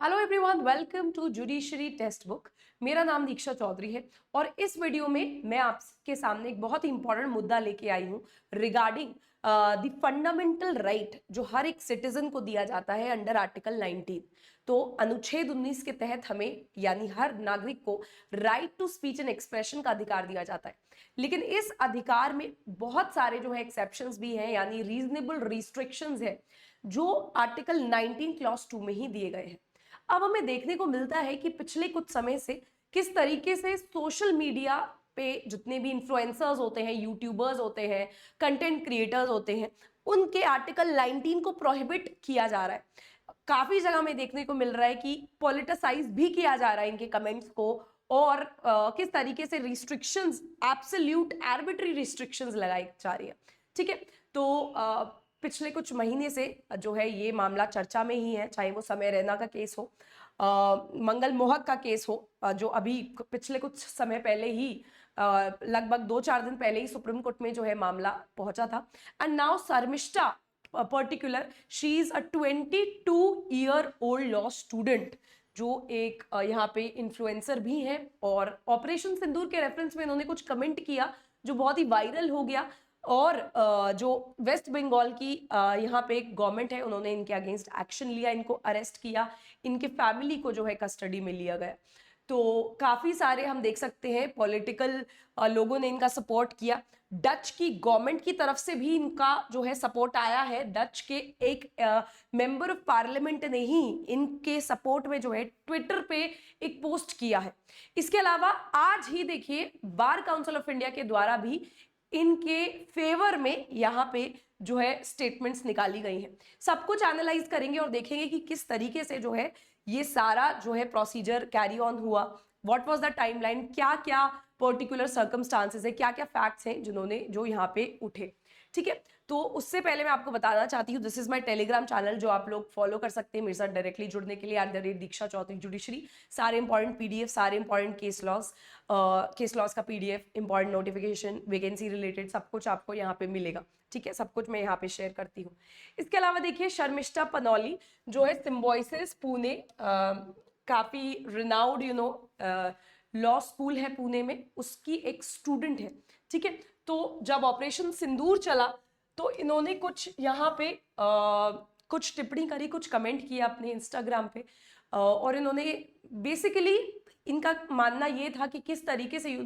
Hello everyone, welcome to judiciary textbook. मेरा नाम दीक्षा चौधरी है और इस वीडियो में मैं आपके सामने एक बहुत ही इंपॉर्टेंट मुद्दा लेके आई हूँ रिगार्डिंग द फंडामेंटल राइट जो हर एक सिटीजन को दिया जाता है अंडर आर्टिकल 19। तो अनुच्छेद 19 के तहत हमें यानी हर नागरिक को right to speech and expression का अधिकार दिया जाता है। लेकिन इस अधिकार में बहुत सारे जो है एक्सेप्शंस भी हैं, यानी रीजनेबल रिस्ट्रिक्शंस है जो आर्टिकल 19 क्लॉज 2 में ही दिए गए हैं। अब हमें देखने को मिलता है कि पिछले कुछ समय से किस तरीके से सोशल मीडिया पे जितने भी इन्फ्लुएंसर्स होते हैं, यूट्यूबर्स होते हैं, कंटेंट क्रिएटर्स होते हैं, उनके आर्टिकल 19 को प्रोहिबिट किया जा रहा है। काफी जगह में देखने को मिल रहा है कि पॉलिटिसाइज भी किया जा रहा है इनके कमेंट्स को, और किस तरीके से रिस्ट्रिक्शंस, एब्सोल्यूट आर्बिट्री रिस्ट्रिक्शंस लगाई जा रही है। ठीक है, तो पिछले कुछ महीने से जो है ये मामला चर्चा में ही है, चाहे वो समय रैना का केस हो, मंगल मोहक का केस हो, जो अभी पिछले कुछ समय पहले ही लगभग 2-4 दिन पहले ही सुप्रीम कोर्ट में जो है मामला पहुंचा था। And now Sharmishtha particular, she is a 22-year-old law student जो एक यहाँ पे इन्फ्लुएंसर भी हैं, और ऑपरेशन सिंदूर के रेफरेंस में इन्होंने कुछ कमेंट किया जो बहुत ही वायरल हो गया। और जो वेस्ट बंगाल की यहाँ पे एक गवर्नमेंट है, उन्होंने इनके अगेंस्ट एक्शन लिया, इनको अरेस्ट किया, इनके फैमिली को जो है कस्टडी में लिया गया। तो काफी सारे हम देख सकते हैं पॉलिटिकल लोगों ने इनका सपोर्ट किया। डच की गवर्नमेंट की तरफ से भी इनका जो है सपोर्ट आया है। डच के एक मेंबर ऑफ पार्लियामेंट ने ही इनके सपोर्ट में जो है ट्विटर पे एक पोस्ट किया है। इसके अलावा आज ही देखिए बार काउंसिल ऑफ इंडिया के द्वारा भी इनके फेवर में यहाँ पे जो है स्टेटमेंट्स निकाली गई हैं। सब कुछ एनालाइज करेंगे और देखेंगे कि किस तरीके से जो है ये सारा जो है प्रोसीजर कैरी ऑन हुआ, व्हाट वाज द टाइमलाइन, क्या क्या पर्टिकुलर सर्कमस्टांसेस है, क्या क्या फैक्ट्स हैं जिन्होंने जो यहाँ पे उठे। ठीक है, तो उससे पहले मैं आपको बताना चाहती हूँ, this is my Telegram channel जो आप लोग फॉलो कर सकते हैं मेरे साथ डायरेक्टली जुड़ने के लिए, @दीक्षा चौधरी जुडिशरी। सारे इंपॉर्टेंट पीडीएफ, सारे इंपॉर्टेंट केस लॉस का PDF, important notification, vacancy related सब कुछ आपको यहाँ पे मिलेगा। ठीक है, सब कुछ मैं यहाँ पे शेयर करती हूँ। इसके अलावा देखिए शर्मिष्ठा पनौली जो है सिम्बोइसिस पुणे, काफी रिनाउड लॉ स्कूल है पुणे में, उसकी एक स्टूडेंट है। ठीक है, तो जब ऑपरेशन सिंदूर चला तो इन्होंने कुछ यहाँ पे कुछ टिप्पणी करी, कुछ कमेंट किया अपने इंस्टाग्राम पे, और इन्होंने बेसिकली इनका मानना ये था कि किस तरीके से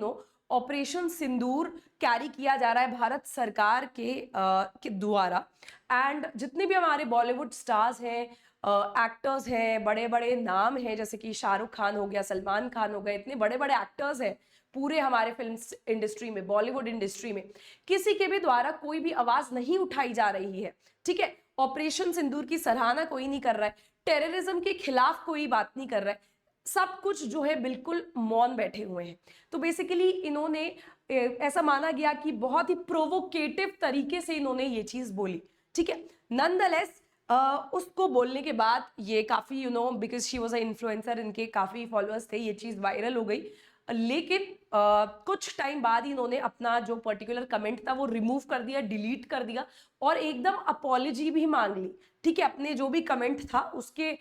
ऑपरेशन सिंदूर कैरी किया जा रहा है भारत सरकार के द्वारा। एंड जितने भी हमारे बॉलीवुड स्टार्स हैं, एक्टर्स हैं, बड़े बड़े नाम हैं, जैसे कि शाहरुख खान हो गया, सलमान खान हो गए, इतने बड़े बड़े एक्टर्स हैं पूरे हमारे फिल्म इंडस्ट्री में, बॉलीवुड इंडस्ट्री में, किसी के भी द्वारा कोई भी आवाज नहीं उठाई जा रही है। ठीक है, ऑपरेशन सिंदूर की सराहना कोई नहीं कर रहा है, टेररिज्म के खिलाफ कोई बात नहीं कर रहा है, सब कुछ जो है बिल्कुल मौन बैठे हुए हैं। तो बेसिकली इन्होंने ऐसा माना गया कि बहुत ही प्रोवोकेटिव तरीके से इन्होंने ये चीज बोली। ठीक है, नॉनदलेस उसको बोलने के बाद ये काफी because she was a influencer, इनके काफी फॉलोअर्स थे, ये चीज वायरल हो गई। लेकिन कुछ टाइम बाद इन्होंने अपना जो पर्टिकुलर कमेंट था वो रिमूव कर दिया, डिलीट कर दिया, और एकदम अपॉलॉजी भी मांग ली। ठीक है, अपने जो भी कमेंट था उसके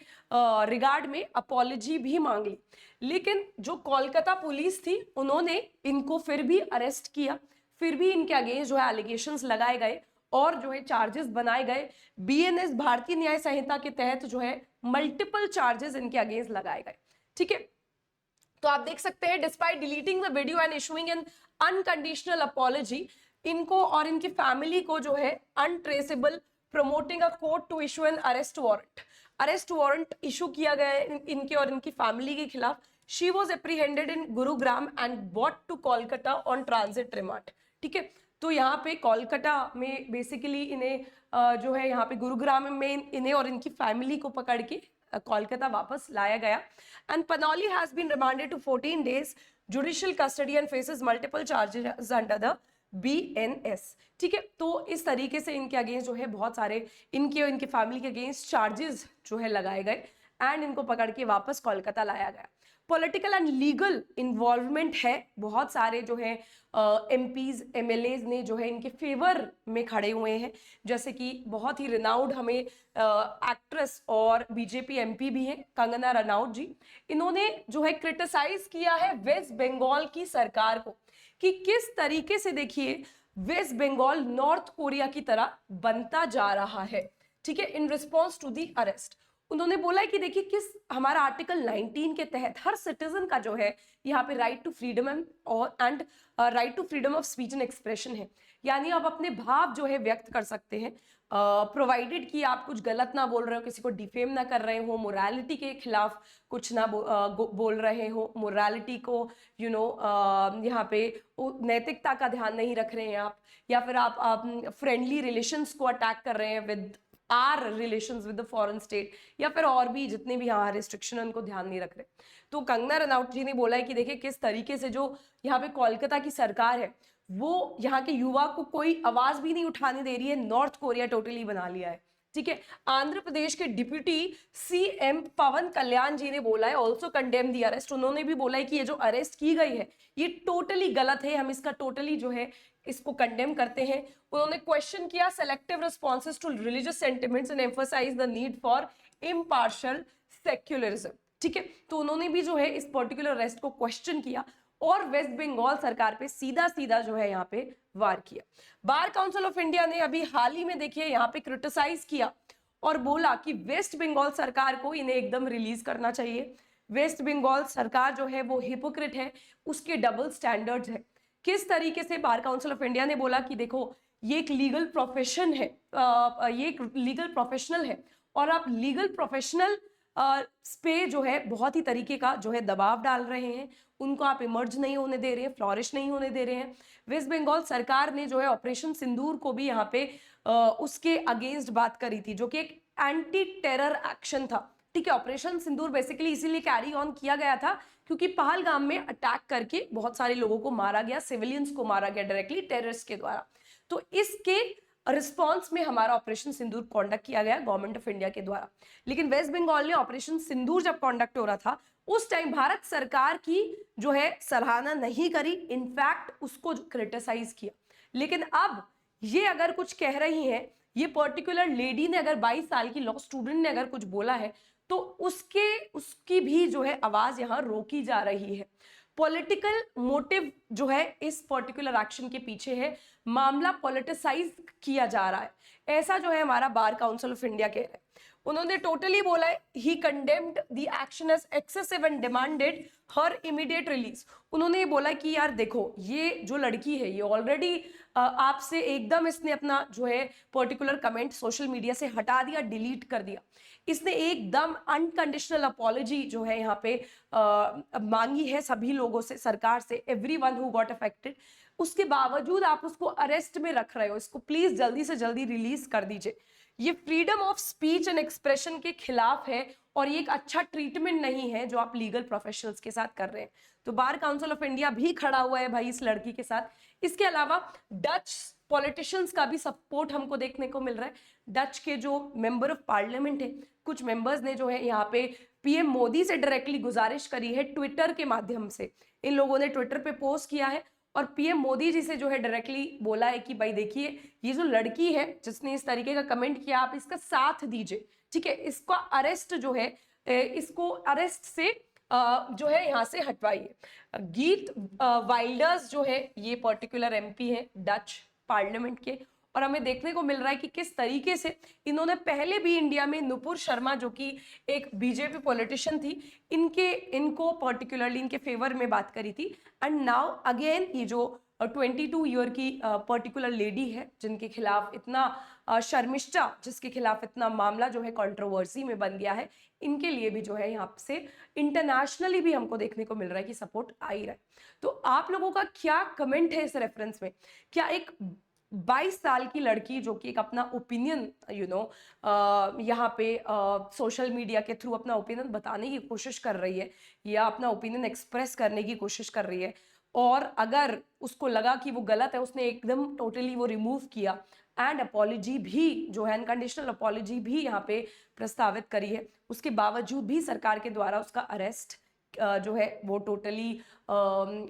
रिगार्ड में अपॉलॉजी भी मांग ली। लेकिन जो कोलकाता पुलिस थी उन्होंने इनको फिर भी अरेस्ट किया, फिर भी इनके अगेंस्ट जो है एलिगेशंस लगाए गए और जो है चार्जेस बनाए गए। बीएनएस भारतीय न्याय संहिता के तहत जो है मल्टीपल चार्जेस इनके अगेंस्ट लगाए गए। ठीक है, तो आप देख सकते हैं despite deleting the video and issuing an unconditional apology, इनको और इनकी फैमिली को जो है untraceable, promoting a court to issue an arrest warrant issue किया गया है इनके और इनकी फैमिली के खिलाफ। She was apprehended in Gurugram and brought to Kolkata on transit remand. ठीक है, तो यहाँ पे कोलकाता में बेसिकली इन्हें जो है यहाँ पे गुरुग्राम में इन्हें और इनकी फैमिली को पकड़ के कोलकाता वापस लाया गया। And Panoli has been remanded to 14 days judicial custody and faces multiple charges under the BNS. ठीक है, तो इस तरीके से इनके अगेंस्ट जो है बहुत सारे इनके और इनके फैमिली के अगेंस्ट चार्जेस जो है लगाए गए। एंड इनको पकड़ के वापस कोलकाता लाया गया। पॉलिटिकल एंड लीगल इन्वॉल्वमेंट है, बहुत सारे जो है एमपीज एमएलएज ने जो है इनके फेवर में खड़े हुए हैं, जैसे कि बहुत ही रिनाउड हमें एक्ट्रेस और बीजेपी एमपी भी हैं कंगना रनौत जी। इन्होंने जो है क्रिटिसाइज किया है वेस्ट बंगाल की सरकार को कि किस तरीके से देखिए वेस्ट बंगाल नॉर्थ कोरिया की तरह बनता जा रहा है, ठीक है, in response to the arrest. उन्होंने बोला है कि देखिए किस हमारा आर्टिकल 19 के तहत हर सिटीजन का जो है यहाँ पे right to freedom and right to freedom of speech and expression है, यानी आप अपने भाव जो है व्यक्त कर सकते हैं, प्रोवाइडेड कि आप कुछ गलत ना बोल रहे हो, किसी को डिफेम ना कर रहे हो, मोरालिटी के खिलाफ कुछ ना बोल रहे हो, मोरालिटी को यहाँ पे नैतिकता का ध्यान नहीं रख रहे हैं आप, या फिर आप फ्रेंडली रिलेशंस को अटैक कर रहे हैं with our relations with the foreign state, या फिर और भी जितने भी यहाँ रिस्ट्रिक्शन उनको ध्यान नहीं रख रहे। तो कंगना रनौत जी ने बोला है कि देखिए किस तरीके से जो यहाँ पे कोलकाता की सरकार है वो यहाँ के युवा को कोई आवाज भी नहीं उठाने दे रही है, नॉर्थ कोरिया टोटली बना लिया है, ठीक है। आंध्र प्रदेश के डिप्यूटी सीएम पवन कल्याण जी ने बोला है ऑल्सो कंडेम दी अरेस्ट। उन्होंने भी बोला है कि ये जो अरेस्ट की गई है ये टोटली गलत है, हम इसका टोटली जो है इसको कंडेम करते हैं। उन्होंने क्वेश्चन किया selective responses to religious sentiments and emphasize the need for impartial secularism, ठीक है। तो उन्होंने भी जो है इस पर्टिकुलर अरेस्ट को क्वेश्चन किया और वेस्ट बंगाल सरकार पे सीधा सीधा जो है यहाँ पे वार किया। बार काउंसिल ऑफ इंडिया ने अभी हाल ही में देखिए यहाँ पे क्रिटिसाइज किया और बोला कि वेस्ट बंगाल सरकार को इन्हें एकदम रिलीज करना चाहिए। वेस्ट बंगाल सरकार जो है वो हिपोक्रेट है, उसके डबल स्टैंडर्ड्स है। किस तरीके से बार काउंसिल ऑफ इंडिया ने बोला कि देखो ये एक लीगल प्रोफेशन है, ये एक लीगल प्रोफेशनल है और आप लीगल प्रोफेशनल पे जो है बहुत ही तरीके का जो है दबाव डाल रहे हैं, उनको आप इमर्ज नहीं होने दे रहे हैं, फ्लॉरिश नहीं होने दे रहे हैं। वेस्ट बंगाल सरकार ने जो है ऑपरेशन सिंदूर को भी यहाँ पे उसके अगेंस्ट बात करी थी, जो कि एक एंटी टेरर एक्शन था, ठीक है। ऑपरेशन सिंदूर बेसिकली इसीलिए कैरी ऑन किया गया था क्योंकि पहलगाम में अटैक करके बहुत सारे लोगों को मारा गया, सिविलियंस को मारा गया डायरेक्टली टेररिस्ट के द्वारा। तो इसके रिस्पॉन्स में हमारा ऑपरेशन सिंदूर कॉन्डक्ट किया गया गवर्नमेंट ऑफ इंडिया के द्वारा। लेकिन वेस्ट बंगाल ने ऑपरेशन सिंदूर जब कॉन्डक्ट हो रहा था उस टाइम भारत सरकार की जो है सराहना नहीं करी, इनफैक्ट उसको क्रिटिसाइज किया। लेकिन अब ये अगर कुछ कह रही है, ये पर्टिकुलर लेडी ने अगर 22 साल की लॉ स्टूडेंट ने अगर कुछ बोला है तो उसकी भी जो है आवाज यहाँ रोकी जा रही है। पॉलिटिकल मोटिव जो है इस पर्टिकुलर एक्शन के पीछे है, मामला पॉलिटिसाइज किया जा रहा है, ऐसा जो है हमारा बार काउंसिल ऑफ इंडिया कह रहा है। उन्होंने टोटली बोला है he condemned the action as excessive and demanded her immediate release. उन्होंने ये बोला कि यार देखो ये जो लड़की है ये ऑलरेडी आपसे एकदम इसने अपना जो है पर्टिकुलर कमेंट सोशल मीडिया से हटा दिया, डिलीट कर दिया, इसने एकदम अनकंडीशनल अपॉलॉजी जो है यहाँ पे मांगी है सभी लोगों से, सरकार से, एवरीवन हु गॉट अफेक्टेड। उसके बावजूद आप उसको अरेस्ट में रख रहे हो, इसको प्लीज जल्दी से जल्दी रिलीज कर दीजिए। ये freedom of speech and expression के खिलाफ है और ये एक अच्छा ट्रीटमेंट नहीं है जो आप लीगल प्रोफेशनल्स के साथ कर रहे हैं। तो बार काउंसिल ऑफ इंडिया भी खड़ा हुआ है भाई इस लड़की के साथ। इसके अलावा डच पॉलिटिशियंस का भी सपोर्ट हमको देखने को मिल रहा है। डच के जो मेंबर ऑफ पार्लियामेंट है, कुछ मेंबर्स ने जो है यहाँ पे पीएम मोदी से डायरेक्टली गुजारिश करी है ट्विटर के माध्यम से। इन लोगों ने ट्विटर पे पोस्ट किया है और पीएम मोदी जी से जो है डायरेक्टली बोला है कि भाई देखिए ये जो लड़की है जिसने इस तरीके का कमेंट किया आप इसका साथ दीजिए, ठीक है, इसका अरेस्ट जो है इसको अरेस्ट से जो है यहाँ से हटवाइए। गीत वाइल्डर्स जो है ये पर्टिकुलर एमपी है डच पार्लियामेंट के, और हमें देखने को मिल रहा है कि किस तरीके से इन्होंने पहले भी इंडिया में नुपुर शर्मा जो कि एक बीजेपी पॉलिटिशियन थी इनको पर्टिकुलरली इनके फेवर में बात करी थी। एंड नाउ अगेन ये जो 22 ईयर की पर्टिकुलर लेडी है जिनके खिलाफ इतना शर्मिष्ठा, जिसके खिलाफ इतना मामला जो है कंट्रोवर्सी में बन गया है, इनके लिए भी जो है यहाँ से इंटरनेशनली भी हमको देखने को मिल रहा है कि सपोर्ट आ ही रहा है। तो आप लोगों का क्या कमेंट है इस रेफरेंस में? क्या एक 22 साल की लड़की जो कि एक अपना ओपिनियन यहाँ पे सोशल मीडिया के थ्रू अपना ओपिनियन बताने की कोशिश कर रही है या अपना ओपिनियन एक्सप्रेस करने की कोशिश कर रही है, और अगर उसको लगा कि वो गलत है उसने एकदम टोटली वो रिमूव किया एंड अपॉलॉजी भी जो है, अनकंडीशनल अपॉलॉजी भी यहाँ पे प्रस्तावित करी है। उसके बावजूद भी सरकार के द्वारा उसका अरेस्ट जो है वो टोटली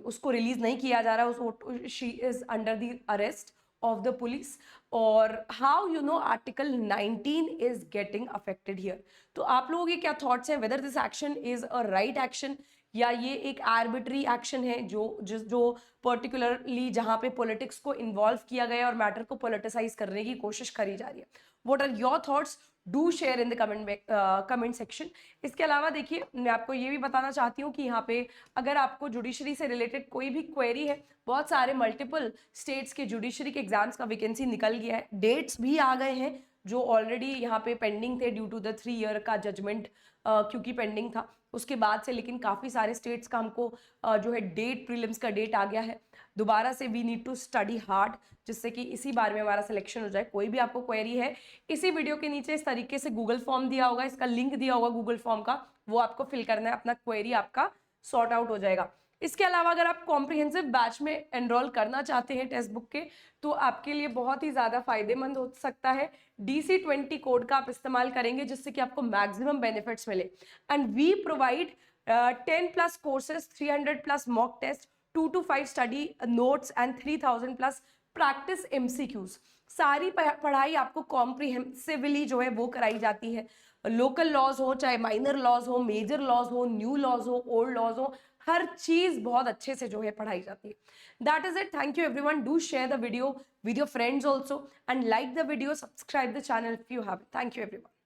उसको रिलीज नहीं किया जा रहा, she is under the arrest of the police। और how you know article 19 is getting affected here। तो आप लोगों के क्या थॉट्स हैं, whether this action is a right action या ये एक आर्बिट्री एक्शन है जो पर्टिकुलरली जहां पे पॉलिटिक्स को इन्वॉल्व किया गया और मैटर को पॉलिटिसाइज करने की कोशिश करी जा रही है। What are your thoughts, do share in the comment section. इसके अलावा देखिए, मैं आपको ये भी बताना चाहती हूँ कि यहाँ पे अगर आपको जुडिशरी से रिलेटेड कोई भी क्वेरी है, बहुत सारे मल्टीपल स्टेट्स के जुडिशरी के एग्जाम्स का वैकेंसी निकल गया है, डेट्स भी आ गए हैं जो ऑलरेडी यहाँ पे पेंडिंग थे ड्यू टू द 3 ईयर का जजमेंट क्योंकि पेंडिंग था उसके बाद से, लेकिन काफ़ी सारे स्टेट्स का हमको जो है डेट, प्रीलिम्स का डेट आ गया है। दोबारा से we need to study hard जिससे कि इसी बार में हमारा सिलेक्शन हो जाए। कोई भी आपको क्वेरी है, इसी वीडियो के नीचे इस तरीके से गूगल फॉर्म दिया होगा, इसका लिंक दिया होगा गूगल फॉर्म का, वो आपको फिल करना है, अपना क्वेरी आपका सॉर्ट आउट हो जाएगा। इसके अलावा अगर आप कॉम्प्रिहेंसिव बैच में एनरोल करना चाहते हैं टेक्स्ट बुक के, तो आपके लिए बहुत ही ज़्यादा फायदेमंद हो सकता है DC20 कोड का आप इस्तेमाल करेंगे जिससे कि आपको मैक्सिमम बेनिफिट्स मिले। And we provide 10+ courses, 300+ mock test, 2 to 5 study notes and 3000+ practice MCQs। सारी पढ़ाई आपको कॉम्प्रिहेंसिवली जो है वो कराई जाती है। लोकल लॉज हो, चाहे माइनर लॉज हो, मेजर लॉज हो, न्यू लॉज हो, ओल्ड लॉज हो, हर चीज बहुत अच्छे से जो है पढ़ाई जाती है। That is it. Thank you everyone. Do share the video with your friends also and like the video, subscribe the channel if you have it. Thank you everyone.